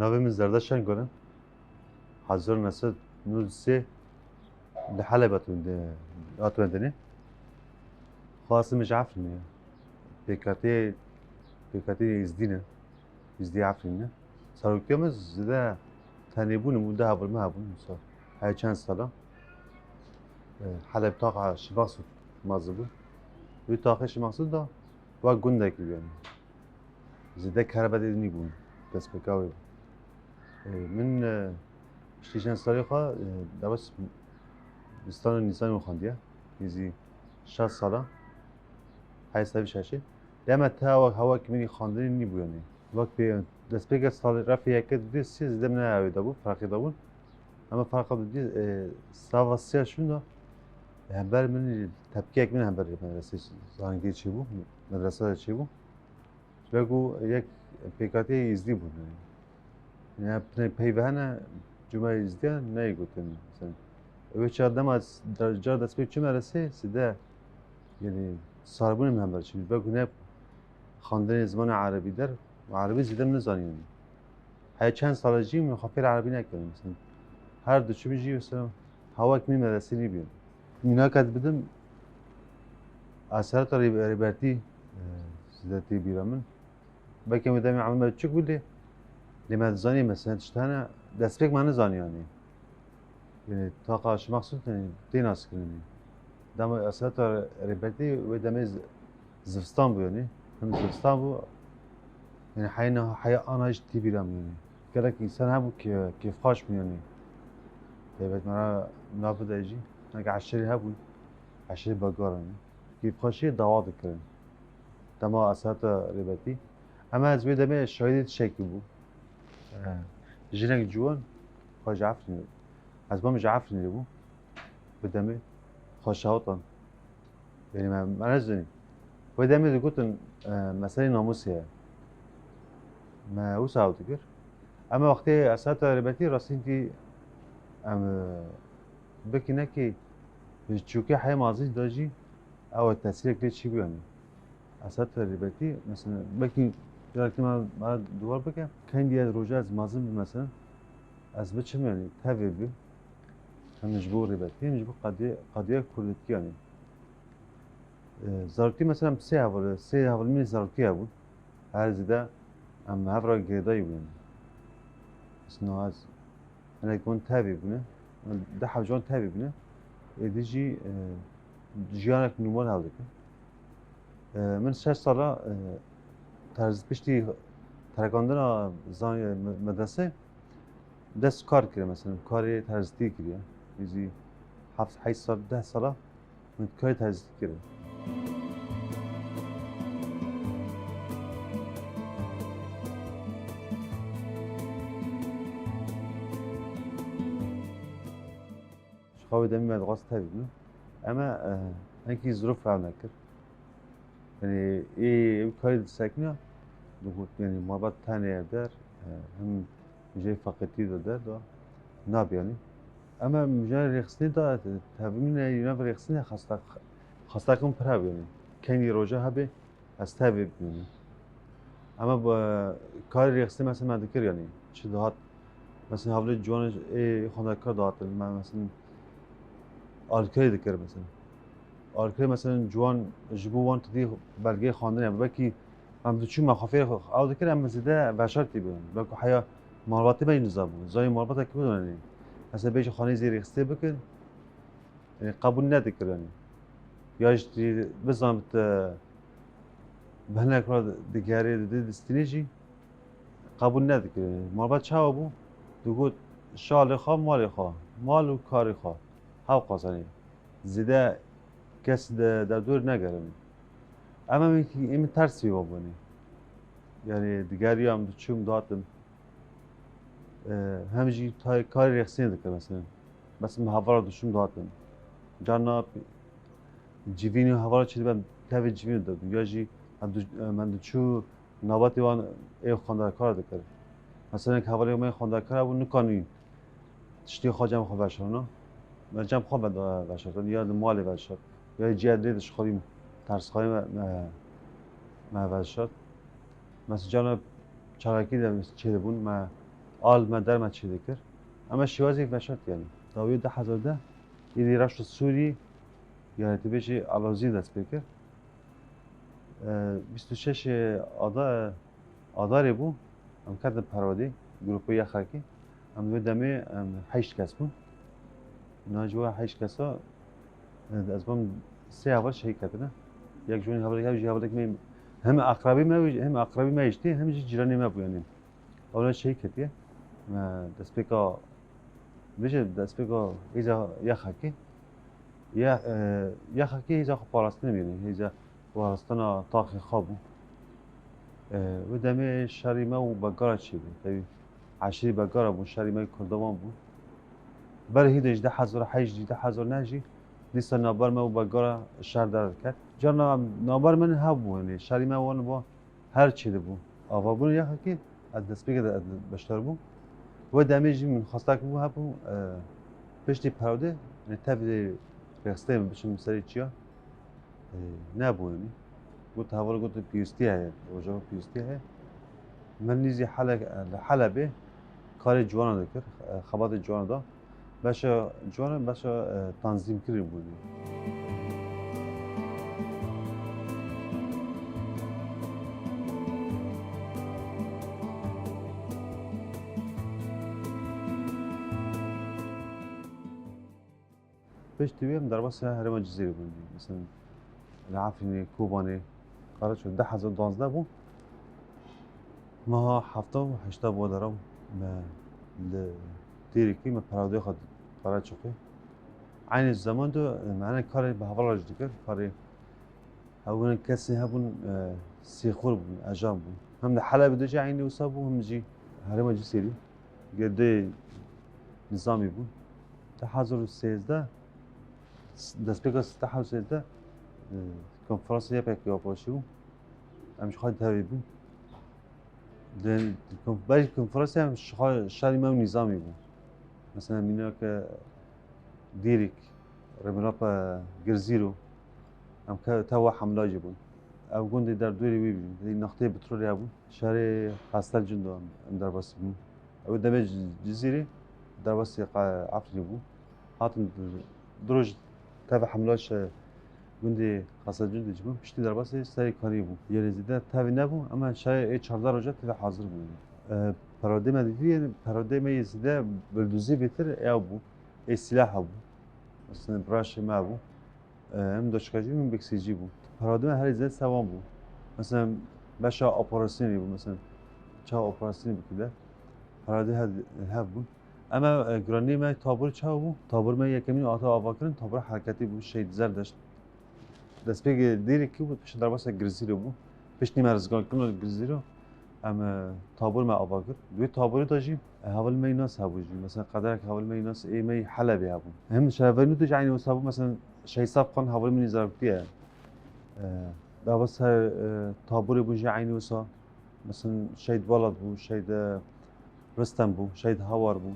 ناویم زردشتن کنم 1993 لحلب اتوندنی خاص مش عفرینه پیکاتی ازدی عفرینه سرکتیمز زده تنیبون مده هبول ما هبول مثلا های چند ساله حلب طاقة شماغسود مازبو وی طاقة شماغسود دا و گنده کلی يعني زده كهرباء دي بون دست بكاوي من شتيشان سالي خوا دبس بستان نيسان وخاندية يزي 60 ساله های سوی شاشی لما تا هوا کمی خواندنی نیبود یعنی وقت به دست پیک سال رفت یک دیس زده من نهایی دابو فرقی دابون اما فرق دادی سواسیه شونا هم بر من تبکیه یک من هم بر مدرسه زانگی چی بود مدرسه چی بود بگو یک پیکاتی ازدی بود یعنی پیوهنه جمعه ازدی نیگوتن مثلا اوچه آدم از درجه دست پیک چه مدرسه سده یعنی صاربون هم برچی بگو نه خواندن زبان عربی در و عربی زیده من نزانیم های چند سال جی من خافیر عربی نکردم مثلا هر دو چی میجی مثلا هوا کمی مدرسه نیبیم اینا کد بدم اثرات ریبرتی زیادتی بیرامن بکه مدام عمل چک بوده لما زانی مثلا تشتانه دست پیک من نزانیانی یعنی طاقه مخصوص دین است کنی دم اثرات ریبرتی و دم زفستان بیانی هم زفستان بو يعني حياة أنا إيش تبي رام يعني كذا إنسان هم كيف خاش يعني تبعت مرة نابض يجي أنا عشري هبوي عشري بقارن كيف خاشي دواد كرن تما أسات ربتي أما زميل دمي شاهد شيء بو جينك جوان خاش عفني از ما مش عفني بو بدمي خاش هاطن يعني ما نزني ودمي قلت مسألة ناموسية ما وسع وتكر اما وقتی اسات ربطی راستین که ام بکنه که چوکه حی مازی داجی او تاثیر کلی چی بیانی اسات ربطی مثلا بکی درکتی ما دوبار بکم کندی از روزه از مازی مثلا از بچه میانی تابع بی هم مجبور ربطی مجبور قضیه کردی یعنی زارتی مثلا سه حوال می زارتی بود هر زده ام هفرا گردایی بود اسمه از أنا يكون تابي بنا ده حوجان تابي بنا يديجي جيانك نمول هذاك من 6 ساله ترز بشتي ترکاندن زان مدرسه دست کار کرد مثلا کاری ترزتی کرد یزی 7 سال 10 ساله من کاری ترزتی کرد خواهی دمی مدرسه تابید اما اینکه ظروف فهم نکرد یعنی این کاری سکنه دوست یعنی مربوط تنها در هم جای فقطی داده دا نابیانی اما جای رخصتی دا تابین یه نفر رخصتی خسته کم پراب یعنی کنی روزه هبه از تابید یعنی اما با کاری رخصتی مثلا من دکر یعنی چه دهات مثلا حالی جوان خانه کار دهات مثلا آلکری دکر مثلا آلکری مثلا جوان جبوان تدی بلگه خواندن هم بکی من دوچی مخافیر آل دکر هم زده وشارتی بیان بلکه حیا مربوطی به این نظام بود زای مربوطه کی بدونی مثلا بیش خانه زیر رخصتی بکن یعنی قبول ندکر یعنی یاش بزنم بهنه کار دیگری دستینیجی قبول ندکر یعنی مربوط چه بود دوگو شال خواه مال و کاری خواه هاو قاسانی زده کس در دور نگرمی اما این ترسی وابونی یعنی دیگری هم چوم دادم همچنین تای کاری رخصتی دکر مثلا هوا رو چوم دادم جانا جیوینی هوا رو چیزی من تابع جیوینی دادم یا جی من چو نوبتی وان ای خاندارکار دکر مثلا که هوا رو من خاندارکار بود نکنی تشتی خواجم خواب باشم من جام خواب باشم یا مال باشم یا جدیدش خوابیم ترس خواهی ما باشد مثلا جانا چراکی دارم چه بون ما آل مدر ما چی دکر اما شوازی بشت یعنی داوی 10,010 ایدی رشت سوری یعنی تبیشی علازی دست بکر 26 آداری بو ام کرد پرودی گروپی یخکی ام دو دمی 8 کس بو ناجوا 8 کسا از بام 3 اول شهید کردن یک جونی حوالی هم جی حوالی که هم اقربی ما ایشتی هم جیرانی ما بو یعنی اولا شهید کردیه دست بکا بشه دست بکا ایزا یخکی یخکی ایزا خب پاراستن میبینی ایزا پاراستن تاخی خوابو و دمی شریمه و بگارا چی بود تایی عشری بگارا بود شریمه کردوان بود برای هیدش 10,008 نجی دیسا نابر ما و بگارا شهر درد کرد جان نابر من ها بود یعنی شریمه وان با هر چی ده بود آوا بود یخکی از دست بگه بشتر بود و دمی جی من خواسته که بود ها بود پشتی پروده یعنی تبدی رخصته بشم سری چیا نبود یعنی قلت هاول قلت بيوستي هي وجو بيوستي هي من نيزي حلبة کار جوانا دکر خبات جوانا دا باشه جوانا باشه تنظیم کردی بودی پیش تویم در واسه هرم جزیره بودی مثلا العافية كوباني قرار شو 10,012 بو ما هفته و هشته بود دارم ما دیرکی ما پرونده خود قرار شوکه عین زمان دو معنی کاری به حواله رجدی کرد کاری هون کسی هبون سیخور بون اجام بون هم ده حلب دوجه عینی وسا بون هم جی هرم جزیره گرده نظامی بون 1013 دست بگه 1013 کنفرانس یه پکی آپاشیو همش خواهد تاوی بود برای کنفرانس هم شهری ما نظامی بود مثلا مینا که دیریک رمیناپ گرزیرو هم که توا حمله بود او گوندی در دوری ببینیم این نقطه پترولی بود شهر خاصل جندو هم در باسی بود او دم جزیره در باسی عفری بود هاتن دروج توا حملهش گوندی خاصل جندو جبون پشتی در باسی سری کاری بود یه رزیده تاوی نبود اما شاید 14 روزه توا حاضر بود پراده مدیدی پراده می زده بلدوزی بهتر ای بود ای سلاح بود مثلا براش ما بود هم داشتگاهی هم بکسیجی بود پراده هر زد سوام بود مثلا باشا اپراسیونی بود مثلا چه اپراسیونی بکده پراده هد بود اما گرانی ما تابور چه بود تابور ما یکمی آتا آوا کردن تابور حرکتی بود شید زرد داشت دست بگه دیری کی بود پیش در واسه گرزیرو بود پیش نیم ارزگار کنن گرزیرو اما تابور ما آوا کرد دوی تابوری داشتیم حوال می ناس هبوجی مثلا قدرک حوال می ناس ای می حلبی هبو هم شهر نو تج عینی وسابو مثلا شی صاف قن حوال من زرقتیه دا بس تابوری بوجی عینی وسا مثلا شید بالاد بو شید رستم بو شید هوار بو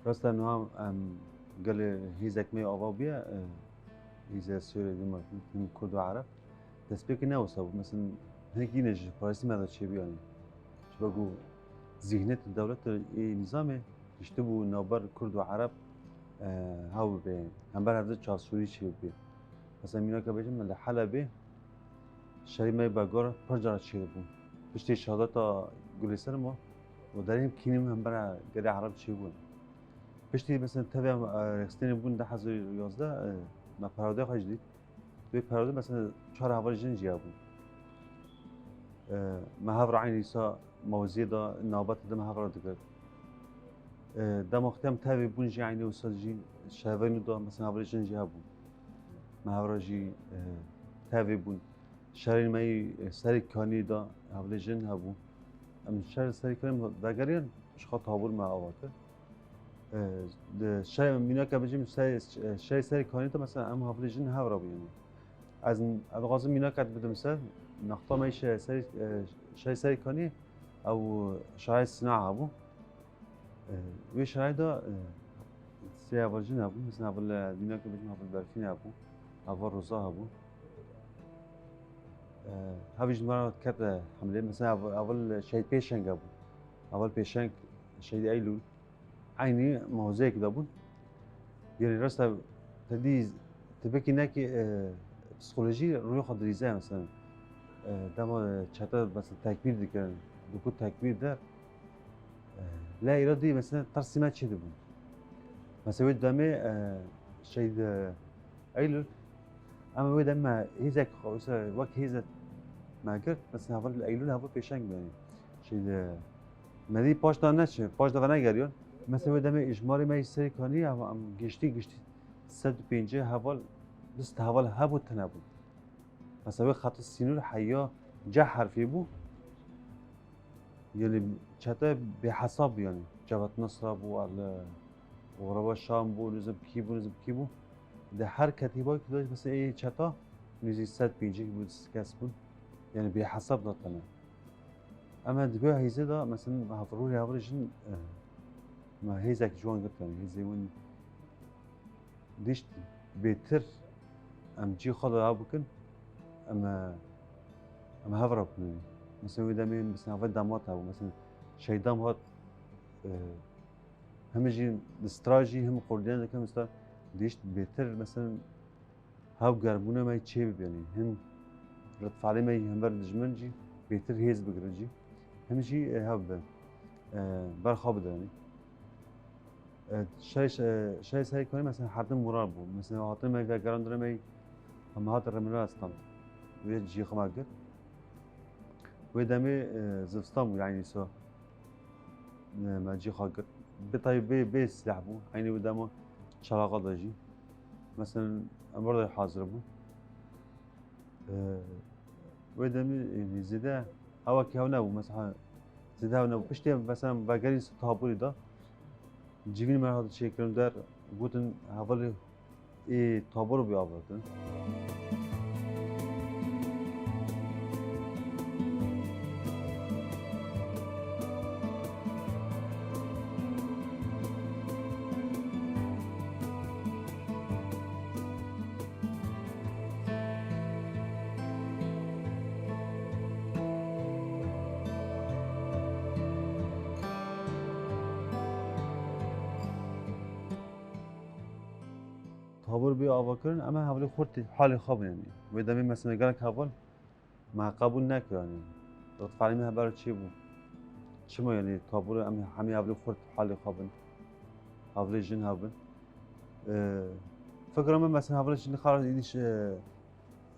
راست انو هم قال هيزك مي آوا بيا هيزا سوري ديما من كرد وعرب بس بيك نوصل مثلا هيك ينج فارسي ماذا شيء يعني شو بقول ذهنية الدولة نظامه يشتبوا نوبر كرد وعرب هاو به هم بر هذا چاسوری شيء بي مثلا مينا كبيجم من حلبة شري ماي باجور برجع شيء بو بشتي شهادة قليسر ما وداریم كينم هم بر قدر عرب شيء بو پشتی مثلا تابع رخصتین بون 1011 ما پراده خواهش دید توی پراده مثلا 4 حوالی جن جیا بود ما هفر عینی سا موزی دا نوبت دم هفر دکرد دم وقتی هم تابع بون جی عینی و سا جی شهوینو دا مثلا حوالی جن جیا بود ما هفر جی تابع بون شهرین مای سری کانی دا حوالی جن هبو ام شهر سری کانی دگریان شخص حاول ما آورده شاي مينا كبجيم شاي سري كاني تو مثلا ام هافليجن هاورا بيني از غازم مينا كات بدم مثلا نقطه مايش سري شاي سري كاني او شرای صناعه هبو وی شرای دا سه اول جن هبو مثلا اول دینا که بجم اول برفین هبو اول روزا هبو هاویج مرا کت حمله مثلا اول شهید پیشنگ هبو اول پیشنگ شهید ایلول عینی موزه کده بود یعنی راست تدی تبکی نکی پسیکولوژی روی خود ریزه مثلا دما چطور مثلا تکبیر دیگر دکتر تکبیر در لا ایرادی مثلا ترسیمت چه بود مثلا دمه شهید ایلول اما وی دم هیزک خواسته وقت هیزت ما کرد مثلا اول ایلول هوا پیشنگ میانی شهید مدی پاش دان نشه پاش دان نگریون مثلا دم اجمالی ما سری کنی ام گشتی 150 حوال بس حوال هبود تنبود مثلا خط سینور حیا جه حرفی بود یعنی چطور به حساب یعنی جوات نصر بو ولا غربا شام بو نزب کی بو ده هر کتیبه که داشت مثلا ای چطور نزی 150 بود کس بود یعنی به حساب دادن اما دیگه هیزه دا مثلا هفروری هفروریشن ما هیزه که جوان گفتن هیزه اون دیشت بهتر ام جی خود را بکن اما هفرا کنی مثلا ویدامی مثلا اول دامات هاو مثلا شیدام هات همه جی استراژی هم خوردن دکم استر دیشت بهتر مثلا هاو گرمونه ما چه بیانی هم رد فعلی ما هم بر دجمن جی بهتر هیز بگیرن جی هم جی هاو بر خواب دارنی شاي سعی کنیم مثلا هر دم مرار بود مثلا هاتن می وگران داره می هم هات رمنا استم وی جی خماگر وی دمی زفستم یعنی سو ما جی خاگر بتای بی سلاح بود عینی و دما شلاقه داشی مثلا امروز حاضر بود وی دمی زده هوا که هوا نبود مثلا زده هوا نبود پشتی مثلا وگری تابوری دا جیبین من هات چه کردم در گفتن حوالی ای تابور بیاوردن تابور بیاور کردن اما حوالی خورد حال خواب یعنی و دمی مثلا گرگ حوال ما قبول نکردن رد فعلی می هبر چی بود چما یعنی تابور همی حوالی خورد حال خوابن حوالی جن هبن فکر من مثلا حوالی جن خارج ایدیش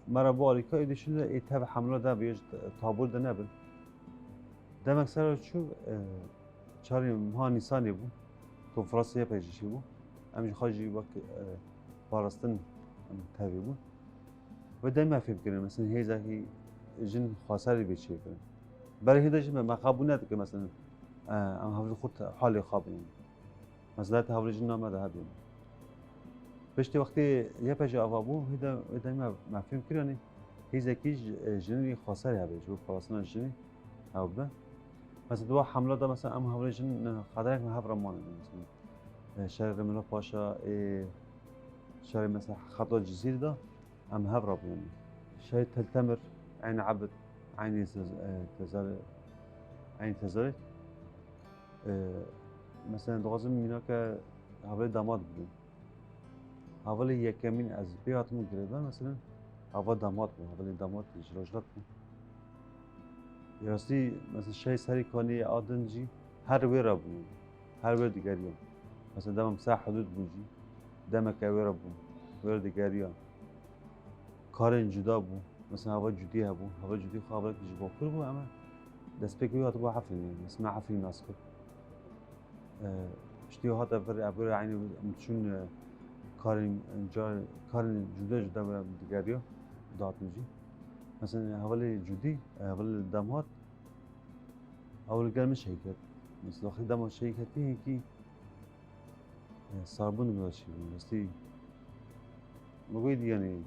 مرا باریکا ایدیش ای تاب حمله دا بیش تابور ده نبن دم اکثر چو چاری ماه نیسانی بود تو فرانسه پیشی بود امیش خواهی وقت پاراستن تابی بود و دائما فکر کنم مثلا هیچ کی جن خاصری بیچی کنم برای هیچ چیز ما قبول نداره مثلا ام حاول خود حال خواب نیم مثلا حاول جن نامده هبیم بشتی وقتی یه پیش آوابو هیدا ما فکر کنم هیچ کی جنی خاصری هبیج و پاراستن جنی هبه مثلا دو حمله دا مثلا ام حاول جن خدایک ما هبرم مانه مثلا شهر ملا پاشا شهر مثلا خط الجزيرة ده أم هبرب يعني شهر تلتمر عين عبد عين تزار عين تزارت مثلا دوازم میناک حوالی داماد بودن حوالی یکمین از بیاتمون گرفتن مثلا حوالی داماد بود حوالی داماد اجراجات بود راستی مثلا شهر سری کانی آدنجی هر ویرا بود هر ویر دیگریان مثلا دم سه حدود بودی دم که ویرا بود ویر دیگریان کارن جدا بود مثلا هوا جدی بود هوا جدی خوابه که جبافر بود اما دست بگویی هات با حفلی اسمه حفلی ناسکر اشتیو هات افر عینی چون کارن جدا برام دیگریان داد میجی مثلا حوالی جدی حوالی دمات حوالی گرم شیکت مثلا آخری دمات شیکتی که صابون می‌داشتی راستی مگوید یعنی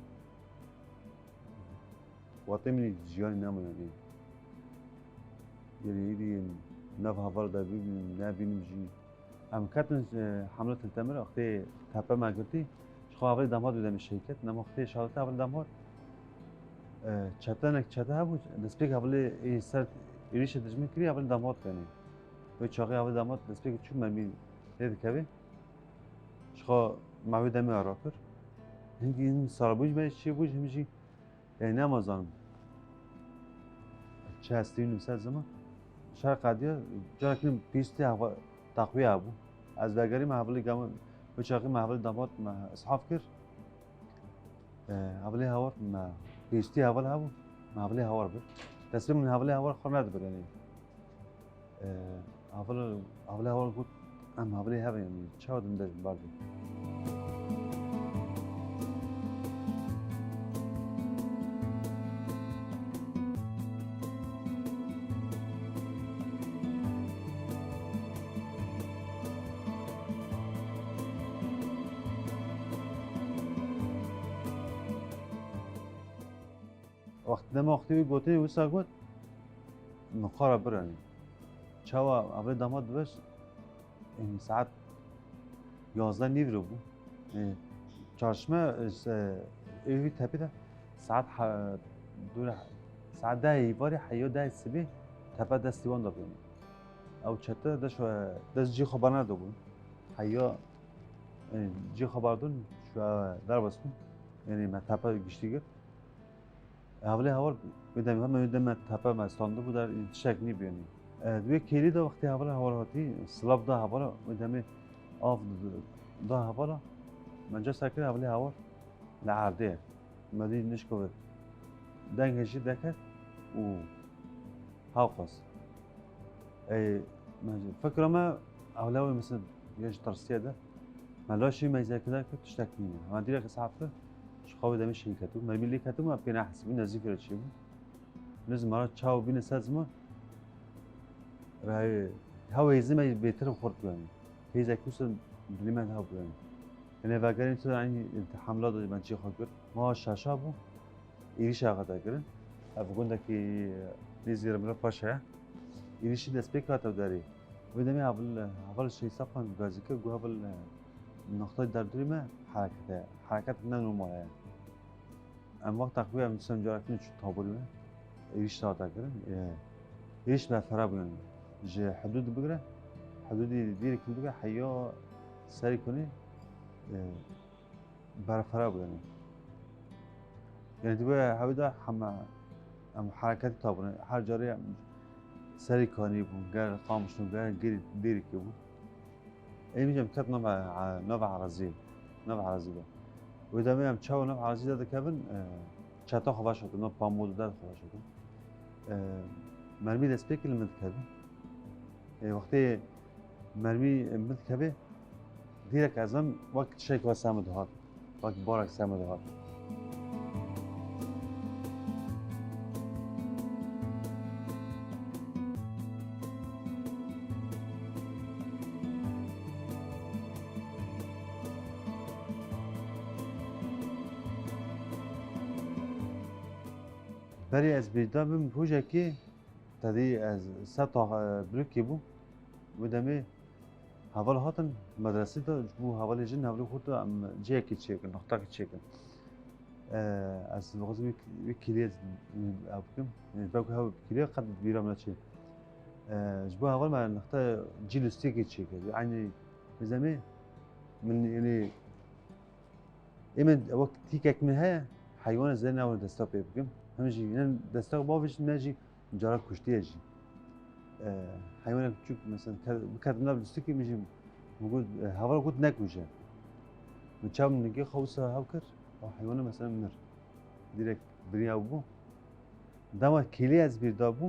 وقتی منی جیانی نمونه يعني إيدي نفها برضه بيبي نبين جي ام كاتن حملة التمر وقتی تپه ما گرتی شخو اول داماد بودم شرکت نم وقتی شالت اول داماد چتنک چته ها بود دسپیک اول سر ایریش دجمن کری اول داماد کنی و چاقی اول داماد دسپیک چون من می دید کبی شخو معوی دمی آرا کر هنگی این سال بوج به چی بوج همیشه یعنی نمازانم چه هستی نمیسد زمان شهر قدیه جا کنیم پیستی هوا تقویه ابو از وگری محولی گمان و چاقی محولی داماد ما اصحاب کرد حوالی هوار ما پیشتی اول هوا حوالی هوار بود تصمیم من حوالی هوار خور ندبر یعنی حوالی هوار بود ام حوالی هوا یعنی چه آدم داریم باردی وقتی گوته وسا گوت نخارا برانی چاوا اول داماد بش این ساعت 11 نیورو بود چارشمه ایوی تپیده ساعت دور ساعت 10 ایواری حیو 10 سبی تپه دستیوان داد بینی او چته دست جی خبر نداد بود حیو جی خبر دون شو در بسکن یعنی من تپه گشتی گرد اولی هوار بدم من میدم تپه مستانده بود در شک نمیبینی دوی کلی دا وقتی اولی هوار هاتی سلاب دا هوارا میدم آف دا هوارا من جا سکر اولی هوار لعرده مدی نشکوه دنگ هشی دکت و هاوقاس فکر ما اولی هوار مثل یه ترسیه ده ملاشی میزه کده که تشتک نینه من دیره که صحب کرد شخواه دمی شین کتو مرمیلی کتو ما پینا حسبی نزدیک رو چی بود نز مرا چاو بین سازما رای هوا هزی ما بهتر خورد بیانی هیچ اکوس دلی من هوا بیانی یعنی وگرین تو این حمله دادی من چی خواهد کرد ما شاشا بو ایریش آقا کرد افغان که نیزی رملا پاشه ایریشی دست بکات داری و دمی اول شی ساپن گازی که گو اول نقطه در دوری ما حرکت ننمایه ام وقت تقویه ام سم جارتین چون تابوری من ایش تاعت کردن ایش به فرا بیان ج حدود بگره حدودی دیری کن بگره حیا سری کنی بر فرا بیانی یعنی دوباره حویدا ام حرکت تابونه هر جاری سری کنی بون گر قامشون گر دیری که بود این میگم کت نوع عرضی ده و دمی هم چاو نوع عرضی داده کبن چتا خواه شده نوع پامود داد خواه شده مرمی دست پیکل مند کبن وقتی مرمی مند کبه دیرک ازم وقت شیک و سمد هات وقت بارک سمد هات برای از بیدابم پوچه که تدی از سطح بلوکی بود و دمی حوال هاتن مدرسه دا بو حوال جن حوال خود ام جه کی چیکن نقطه کی چیکن از وقتی کلیت ابکم باکو هوا کلیت قد بیرام نچی جبو حوال ما نقطه جلستی کی چیکن یعنی بزمی من یعنی ایمن وقت تیکک من ها حیوان زن اول دستا بکم همچی یعنی دستا باوش نجی جارا کشتی جی حیوان küçük mesela kadınlar üstteki bizim موجود هوا قد نکوشه مچام نگه خواسته هاوکر و حیوان مثلا منر direkt بریا بو دما کلی از بیردابو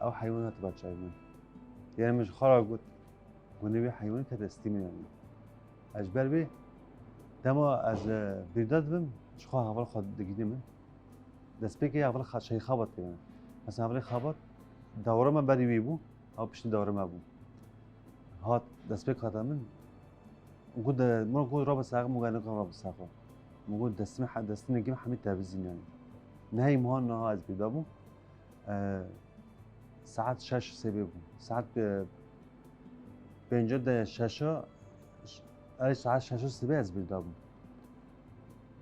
او حیوانات بچه من یعنی مش خرا گفت گونه‌ی حیوانی تبستی میانی اجبر به دما از بیرداد بم شخو اول خود دیگه من دست بگی اول خشای خوابت کنه مثلا اول خوابت دوره من بری بو او پشت دوره ما بو هات دست بگی خاطر موجود موجود رابط ساق موجود نقطة رابط ساق موجود دستم نجيم حميد تابزين يعني نهاية مهان نها از بيدابو ساعت 6 سبب ساعت 50 دقیقه 6 ای ساعت 6 سبب از بیردا بوم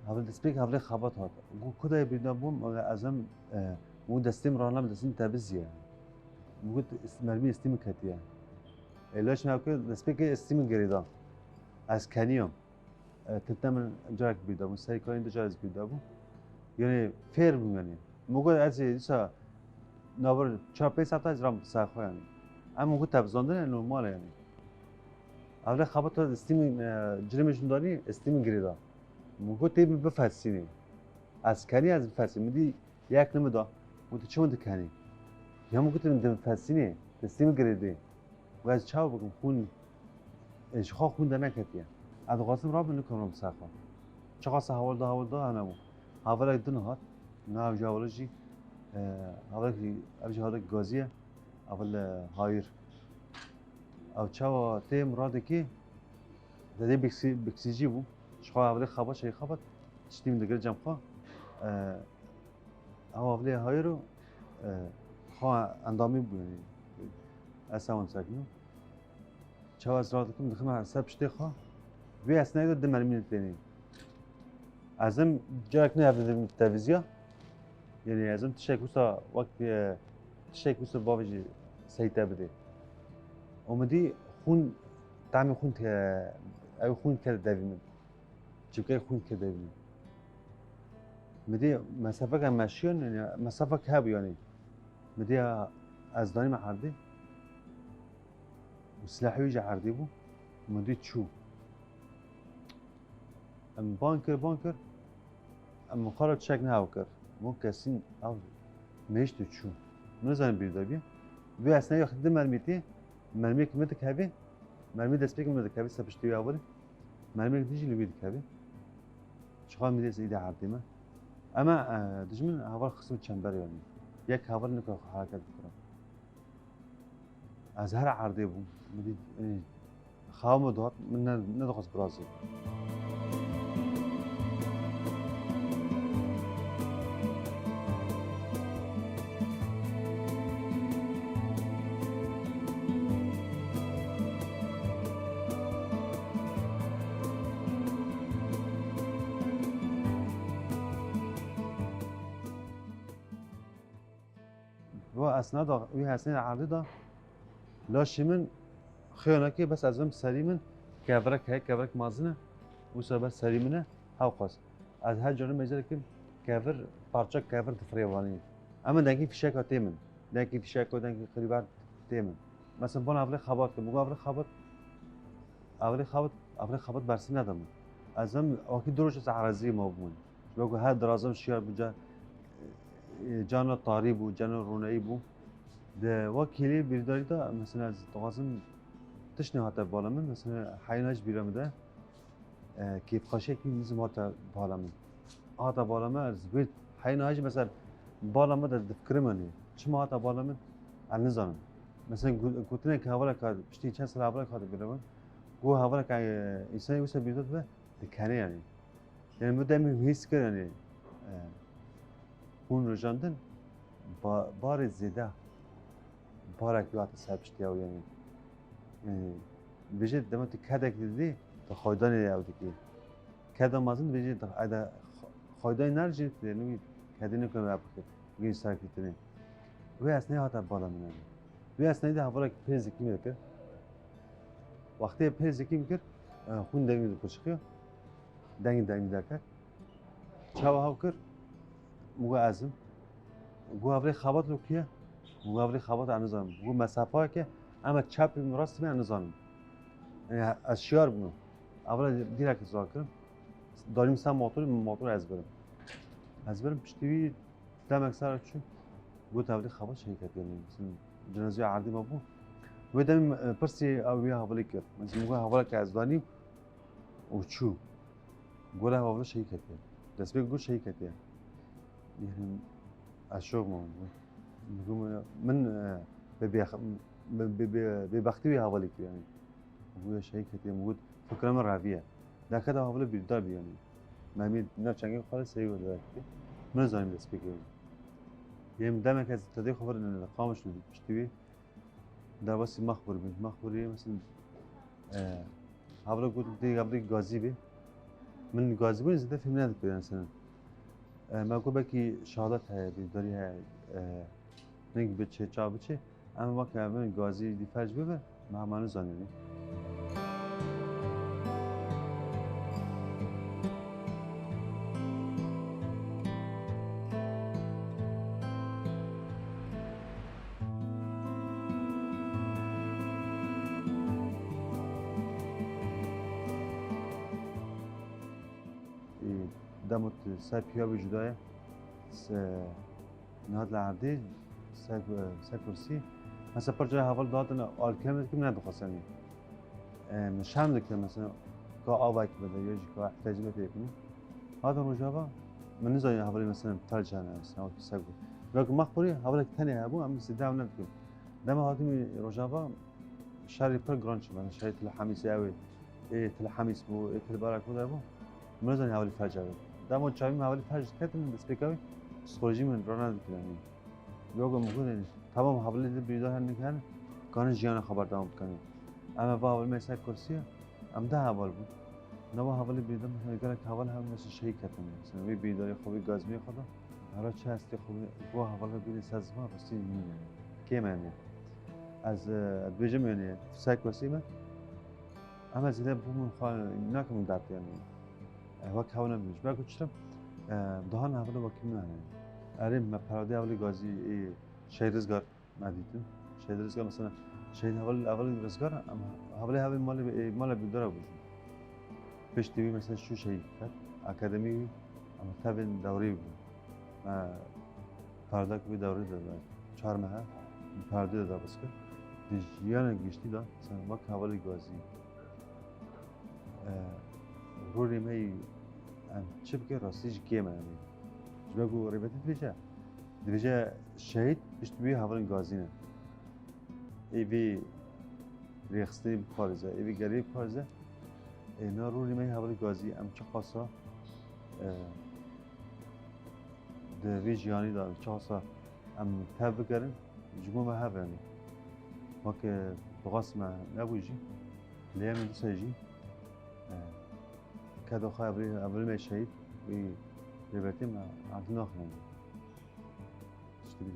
اول دسپیک اول خبات هات گو کدای بیردا بوم ازم مو دستیم رانم دستیم تبزیه مو مرمی استیم کتیه ایلاش ناکه دسپیک استیم گریدا از کنیام تتمن جاک بیردا بوم سری کارین دو جا از بیردا بوم یعنی فیر بوم یعنی مو از ایسا نابر 4-5 ساعت از رام ساخو یعنی اما مو تبزاندن نورمال یعنی اول خبات استیم جرمشون داری استیم گریدا مو تیم بفرسینی از کنی از بفرسی مدی یک نمیدا مدی چون کنی یا مو تیم بفرسینی استیم گریدی و از چاو بکن خون اشخا خون در نکتیه از قاسم راه نکنم ساخو چقدر حوال دا همون حوال دو نهاد نه جوالجی اول ابجی هذا گازیه اول هایر او چاو تیم راده کی دادی بکسیجی بو شخوا اول خبا شی خبات شتیم دگر جمع خوا او اول هایرو خوا اندامی بو یعنی اسمون ساکنو چاو از راده کم دخمه حساب شتی خوا وی اسنای دو مرمین تینی ازم جاک نه افدیم تلویزیون یعنی ازم تشکوسا وقت تشکوسا باوجی سیتا بده اومدی خون طعم خون او خون کرد دویم چوکای خون کرد دویم مدی مسافه که ماشین یعنی مسافه که هب یعنی مدی از دانی محردی و سلاحی جهردی بو مدی چو ام بانکر ام خالد شک نه اوکر مو کسین او میشت چو نزن بیردابی و اصلا یا خدمت مرمیتی مرمی که میده کبی مرمی دست پیک میده کبی سپشتی اولی مرمی دیجی لیبید کبی چقدر میده زیاده عردیمه اما دشمن هوا خصوص چنبر یعنی یک هوا نکه حرکت بکنم از هر عرضه بوم میدی خواهم داد من ندخل برازیل و اسناد وی حسین عرضه دا لاش من خیانه بس ازم سری من کفرک مازنه و سر بس سری منه هاوقاس از هر جانب میذاره که کفر پارچه کفر تفریوانی اما دنگی فشک تیمن دنگی فشک و دنگی قریبا تیمن مثلا بان اول خبات که اول خبات برسی ندم ازم آکی دروش از عرضی ما بون بگو هر درازم شیار بجا جان طاری بو جان رونایی بو ده وکیلی بیرداری دا مثلا از توازن تشنه هاته بالا من مثلا حیانش بیرم ده کیف خاشه کی نیز هاته بالا من هاته بالا من از بیت حیانش مثلا بالا من ده فکر منی چه هاته بالا من از نزانم مثلا گوتنه که هوا کار پشتی چند سال هوا کار بیرم گو هوا که انسانی واسه بیرد به دکنه یعنی مدام هیچ کردنی خون رجاندن بار زیاده بارک یاد سبشتی او یعنی بیشتر دمت کدک دیدی تا خایدانی دیدی که کدا مازن بیشتر تا ادا خایدانی نرجیت یعنی کدی نکنه بابکه گیج سرکیتنی و اصلا هات بالا منه و اصلا ده هوا که پزکی میکرد وقتی پزکی میکرد خون دمی دو پشکه دنگ دکر چهوا هاو کرد موقع ازم گو اولی خبات رو کیه موقع اولی خبات انزام گو مسافه که اما چپ راست می انزام یعنی از شیار بودم اول دیرک زار کردم داریم سم موتور از برم پشتی دم اکثر چی گو اولی خبات شرکت یعنی مثلا جنازه عردی ما بود و دم پرسی اولی حوالی کرد مثلا موقع حوالی که از دانیم و چو گوله حوالی شرکت دست به گو شرکت یعنی اشوق من ببختی حوالی که یعنی گویا شيء كتير موجود فكرة مرة فيها ده كده هقول بيرضى يعني ما مين نفس شيء خالص سيء ولا من زمان بس بيجي يم دمك از تدي خبر إن القامش بشتوي درباسي مخبر بنت مخبري مثلا هبلا قلت دي قبل غازي بي من غازي بي زده فيلم ندك مثلا ما قلت بكي شهادات هاي بيداري هاي نيجي بتشي تشا بتشي أما وقت من غازي دي فرج بيه ما مانو زانيني دمت سايب يا بجداية نهاد العردي سايب كرسي مثلا برجع هفال دادنا آلكامل كم ندخل خاصني مش هم دكتور مثلا كآباك بده يجي كاحتاج له تيكني هذا رجابا من نزاي هفالي مثلا ترجع أنا مثلا أو سايب لكن مخبري هفالك ثانية أبو أم سداو ندكم دم هاتمي رجابا شاري بر جرانش من شاري تلحميس أوي إيه تلحميس بو إيه تلبارك بو دابو من نزاي هفالي فرجع دم وجاي ما هفالي فرج كتن بس بكوي سخرجي من رانا دكتورني يوگا ممکنه تمام حوالی دی بیدار هن نکن کانش جیان خبر دام کنه اما با حوالی میسه کرسیه ام ده حوال بود نه با حوالی بیدار مثلا اگر حوال هم مثل شیء کتن مثلا وی بیداری خوبی گاز می خدا حالا چه هستی خوبی با حوالی بیدی سازمان راستی می‌بینی کی معنی از بیجم یعنی سه کرسی من اما زیاد بوم خال نکم داد یعنی وقت حوالی میش بگو چرا دهان حوالی با کی می‌مانه آره من پرده اولی گازی شهید رزگار مدیدم شهید رزگار مثلا شهید اول رزگار اما اول مال بیداره بود پیش دیوی مثلا شو شهید کرد اکادمی اما تابع دوری بود ما پرده که دوری داد 4 ماه پرده داد بس کرد دیجیان گشتی داد مثلا وقت اولی گازی روی می چه بکه راستیش گیمه یعنی بگو ریبتی بیشه دیگه شهید بیشتری هوای گازینه ایوی ریخسته پارزه ایوی گری پارزه اینا رو نیمه هوای گازی ام چه خاصا دوی جیانی دارم چه خاصا ام تاب بگرن جمعه به هفته ما که بقاسم نبودی لیم دوستایی کدو خبری اول می شهید وی ریبتی ما عندنا خنده اشتري